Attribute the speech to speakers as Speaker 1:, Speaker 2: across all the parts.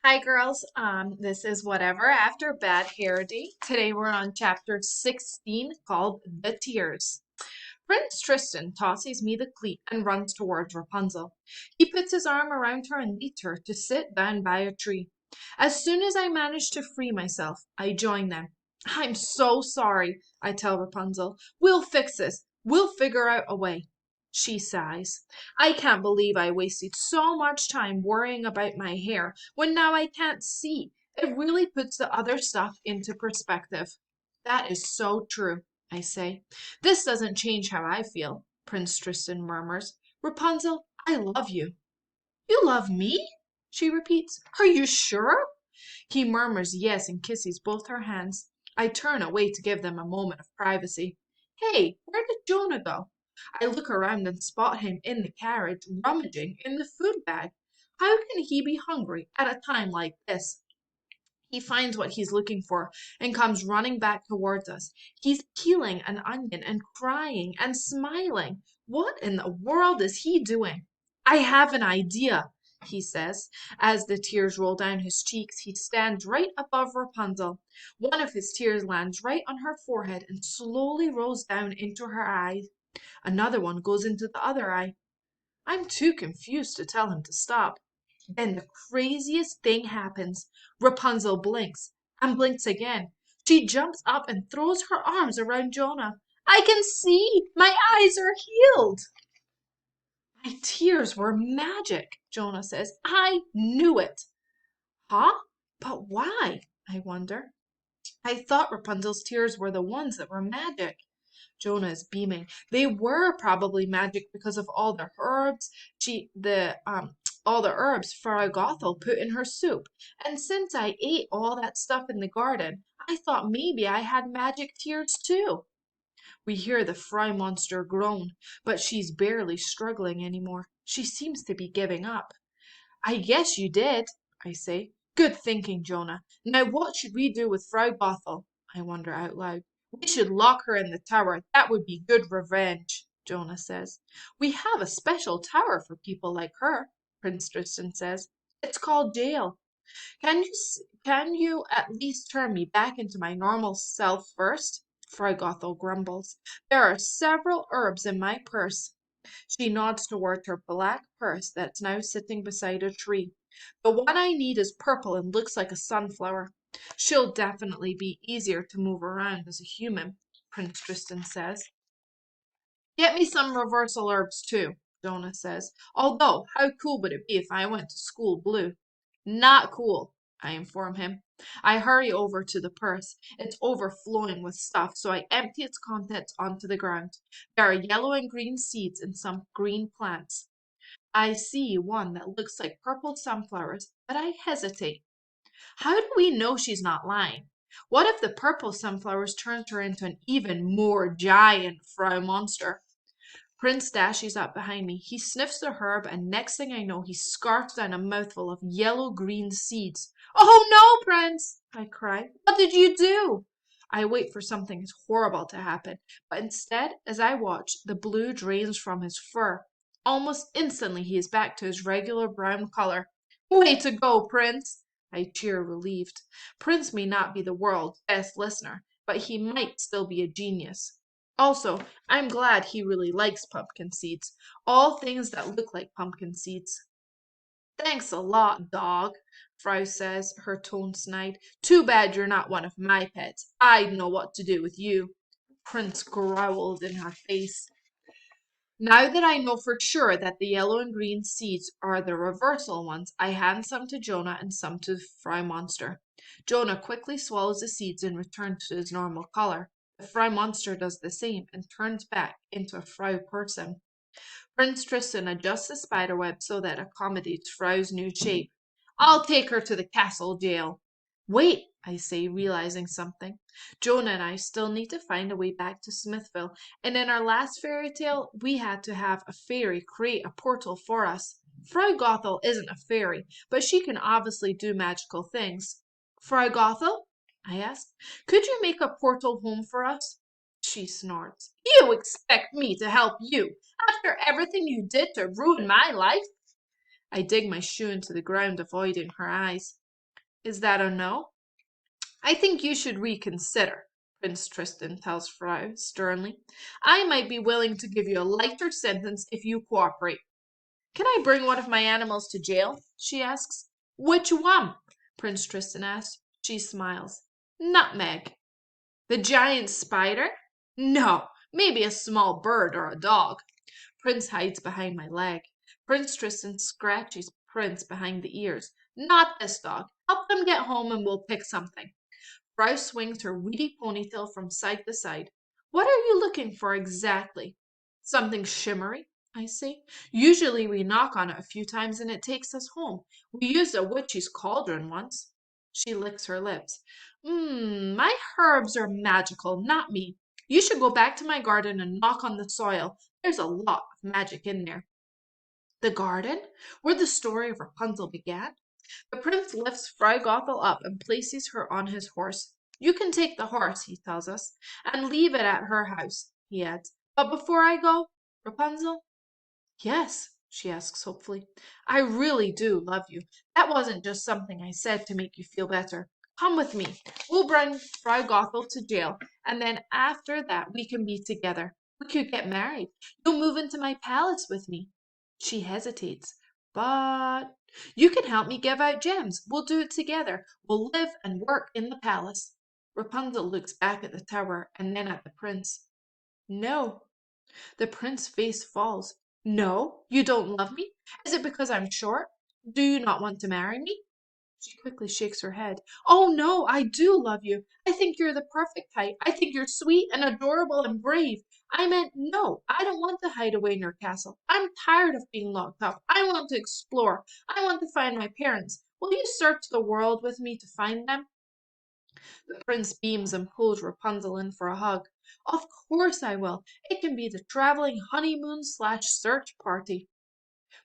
Speaker 1: Hi girls, this is Whatever After Bad Hair Day. Today we're on chapter 16 called The Tears. Prince Tristan tosses me the cleat and runs towards Rapunzel. He puts his arm around her and leads her to sit down by a tree. As soon as I manage to free myself, I join them. I'm so sorry, I tell Rapunzel. We'll fix this. We'll figure out a way. She sighs. I can't believe I wasted so much time worrying about my hair when now I can't see. It really puts the other stuff into perspective. That is so true, I say. This doesn't change how I feel, Prince Tristan murmurs. Rapunzel, I love you. You love me? She repeats. Are you sure? He murmurs yes and kisses both her hands. I turn away to give them a moment of privacy. Hey, where did Jonah go? I look around and spot him in the carriage, rummaging in the food bag. How can he be hungry at a time like this? He finds what he's looking for and comes running back towards us. He's peeling an onion and crying and smiling. What in the world is he doing? I have an idea, he says. As the tears roll down his cheeks, he stands right above Rapunzel. One of his tears lands right on her forehead and slowly rolls down into her eye. Another one goes into the other eye. I'm too confused to tell him to stop. Then the craziest thing happens. Rapunzel blinks and blinks again. She jumps up and throws her arms around Jonah. I can see! My eyes are healed! My tears were magic, Jonah says. I knew it. Huh? But why? I wonder. I thought Rapunzel's tears were the ones that were magic. Jonah is beaming. They were probably magic because of all the herbs Frau Gothel put in her soup. And since I ate all that stuff in the garden, I thought maybe I had magic tears too. We hear the Fry monster groan, but she's barely struggling anymore. She seems to be giving up. I guess you did, I say. Good thinking, Jonah. Now what should we do with Frau Gothel? I wonder out loud. We should lock her in the tower. That would be good revenge, Jonah says. We have a special tower for people like her, Prince Tristan says. It's called jail. Can you at least turn me back into my normal self first? Frau Gothel grumbles. There are several herbs in my purse. She nods toward her black purse that's now sitting beside a tree. The one I need is purple and looks like a sunflower. She'll definitely be easier to move around as a human, Prince Tristan says. Get me some reversal herbs too, Jonah says. Although, how cool would it be if I went to school blue? Not cool, I inform him. I hurry over to the purse. It's overflowing with stuff, so I empty its contents onto the ground. There are yellow and green seeds and some green plants. I see one that looks like purple sunflowers, but I hesitate. How do we know she's not lying? What if the purple sunflowers turned her into an even more giant Frau monster? Prince dashes up behind me. He sniffs the herb, and next thing I know, he scarfs down a mouthful of yellow-green seeds. Oh no, Prince! I cry. What did you do? I wait for something horrible to happen, but instead, as I watch, the blue drains from his fur. Almost instantly, he is back to his regular brown color. Way to go, Prince! I cheer relieved. Prince may not be the world's best listener, but he might still be a genius. Also, I'm glad he really likes pumpkin seeds. All things that look like pumpkin seeds. Thanks a lot, dog, Frau says, her tone snide. Too bad you're not one of my pets. I'd know what to do with you. Prince growled in her face. Now that I know for sure that the yellow and green seeds are the reversal ones, I hand some to Jonah and some to Fry Monster. Jonah quickly swallows the seeds and returns to his normal color. The Fry Monster does the same and turns back into a Frau person. Prince Tristan adjusts the spiderweb so that it accommodates Frau's new shape. I'll take her to the castle jail. Wait, I say, realizing something. Jonah and I still need to find a way back to Smithville, and in our last fairy tale, we had to have a fairy create a portal for us. Frau Gothel isn't a fairy, but she can obviously do magical things. Frau Gothel? I asked. Could you make a portal home for us? She snorts. You expect me to help you after everything you did to ruin my life? I dig my shoe into the ground, avoiding her eyes. Is that a no? I think you should reconsider, Prince Tristan tells Frau sternly. I might be willing to give you a lighter sentence if you cooperate. Can I bring one of my animals to jail? She asks. Which one? Prince Tristan asks. She smiles. Nutmeg. The giant spider? No, maybe a small bird or a dog. Prince hides behind my leg. Prince Tristan scratches Prince behind the ears. Not this dog. Help them get home and we'll pick something. Frau swings her weedy ponytail from side to side. What are you looking for exactly? Something shimmery, I say. Usually we knock on it a few times and it takes us home. We used a witch's cauldron once. She licks her lips. My herbs are magical, not me. You should go back to my garden and knock on the soil. There's a lot of magic in there. The garden? Where the story of Rapunzel began? The prince lifts Frau Gothel up and places her on his horse. You can take the horse, he tells us, and leave it at her house, he adds. But before I go, Rapunzel? Yes, she asks hopefully. I really do love you. That wasn't just something I said to make you feel better. Come with me. We'll bring Frau Gothel to jail, and then after that we can be together. We could get married. You'll move into my palace with me. She hesitates. But you can help me give out gems. We'll do it together. We'll live and work in the palace. Rapunzel looks back at the tower and then at the prince. No. The prince's face falls. No, you don't love me? Is it because I'm short? Do you not want to marry me? She quickly shakes her head. Oh no, I do love you. I think you're the perfect height. I think you're sweet and adorable and brave. I meant no, I don't want to hide away in your castle. I'm tired of being locked up. I want to explore. I want to find my parents. Will you search the world with me to find them? The prince beams and pulls Rapunzel in for a hug. Of course I will. It can be the traveling honeymoon slash search party.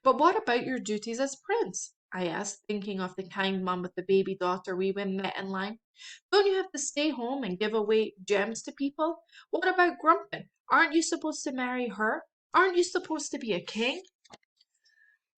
Speaker 1: But what about your duties as prince? I asked, thinking of the kind mum with the baby daughter we met in line. Don't you have to stay home and give away gems to people? What about Grumpin? Aren't you supposed to marry her? Aren't you supposed to be a king?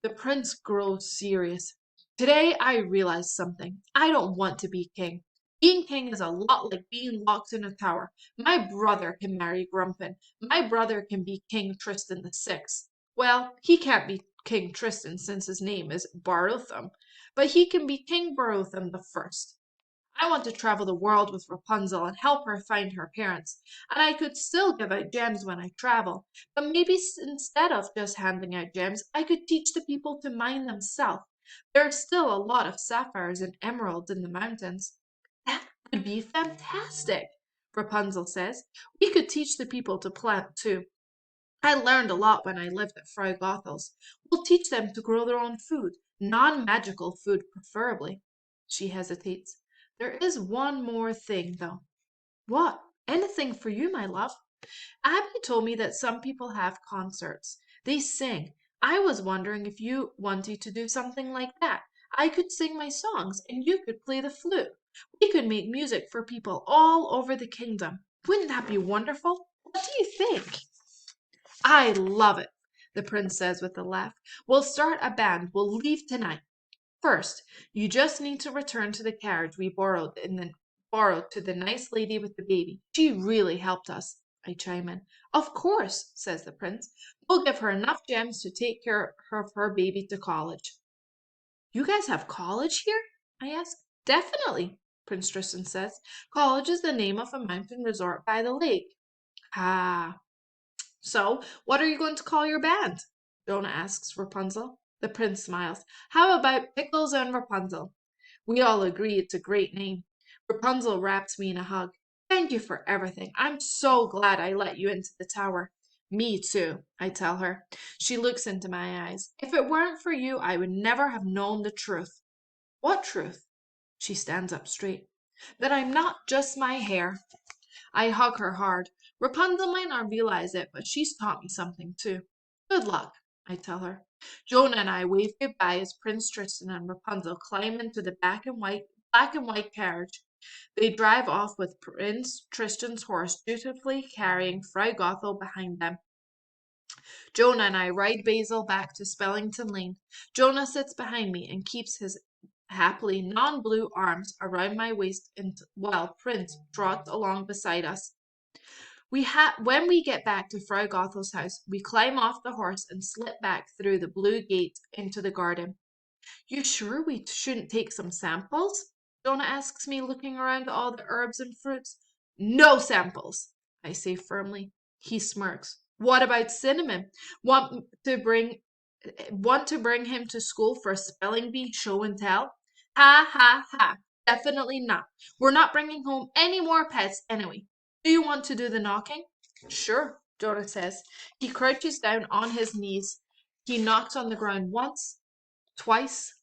Speaker 1: The prince grows serious. Today I realized something. I don't want to be king. Being king is a lot like being locked in a tower. My brother can marry Grumpin. My brother can be King Tristan the Sixth. Well, he can't be King Tristan since his name is Barutham, but he can be King Barutham the First. I want to travel the world with Rapunzel and help her find her parents. And I could still give out gems when I travel. But maybe instead of just handing out gems, I could teach the people to mine themselves. There are still a lot of sapphires and emeralds in the mountains. That would be fantastic, Rapunzel says. We could teach the people to plant too. I learned a lot when I lived at Frau Gothel's. We'll teach them to grow their own food, non-magical food preferably. She hesitates. There is one more thing, though. What? Anything for you, my love. Abby told me that some people have concerts. They sing. I was wondering if you wanted to do something like that. I could sing my songs and you could play the flute. We could make music for people all over the kingdom. Wouldn't that be wonderful? What do you think? I love it, the prince says with a laugh. We'll start a band. We'll leave tonight. First, you just need to return to the carriage we borrowed to the nice lady with the baby. She really helped us. I chime in. Of course, says the prince. We'll give her enough gems to take care of her baby to college. You guys have college here? I ask. Definitely, Prince Tristan says. College is the name of a mountain resort by the lake. Ah. So, what are you going to call your band? Jonah asks Rapunzel. The prince smiles. How about Pickles and Rapunzel? We all agree it's a great name. Rapunzel wraps me in a hug. Thank you for everything. I'm so glad I let you into the tower. Me too, I tell her. She looks into my eyes. If it weren't for you, I would never have known the truth. What truth? She stands up straight. That I'm not just my hair. I hug her hard. Rapunzel might not realize it, but she's taught me something too. Good luck, I tell her. Jonah and I wave goodbye as Prince Tristan and Rapunzel climb into the black and white carriage. They drive off with Prince Tristan's horse dutifully carrying Frau Gothel behind them. Jonah and I ride Basil back to Spellington Lane. Jonah sits behind me and keeps his happily non-blue arms around my waist while Prince trots along beside us. When we get back to Frau Gothel's house, we climb off the horse and slip back through the blue gate into the garden. You sure we shouldn't take some samples? Jonah asks me, looking around at all the herbs and fruits. No samples, I say firmly. He smirks. What about Cinnamon? Want to bring Want to bring him to school for a spelling bee show and tell? Ha ha ha. Definitely not. We're not bringing home any more pets anyway. Do you want to do the knocking? Sure, Jonah says. He crouches down on his knees. He knocks on the ground once, twice,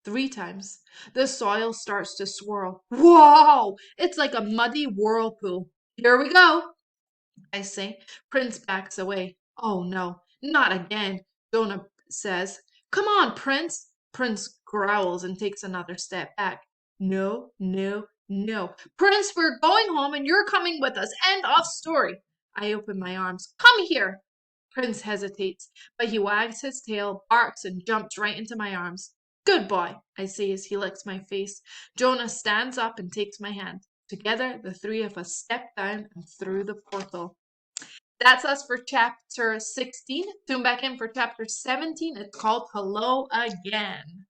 Speaker 1: 3 times. The soil starts to swirl. Whoa! It's like a muddy whirlpool. Here we go, I say. Prince backs away. Oh no, not again, Jonah says. Come on, Prince. Prince growls and takes another step back. No, no, no. Prince, we're going home and you're coming with us. End of story. I open my arms. Come here. Prince hesitates, but he wags his tail, barks, and jumps right into my arms. Good boy, I say as he licks my face. Jonah stands up and takes my hand. Together, the three of us step down and through the portal. That's us for chapter 16. Tune back in for chapter 17. It's called Hello Again.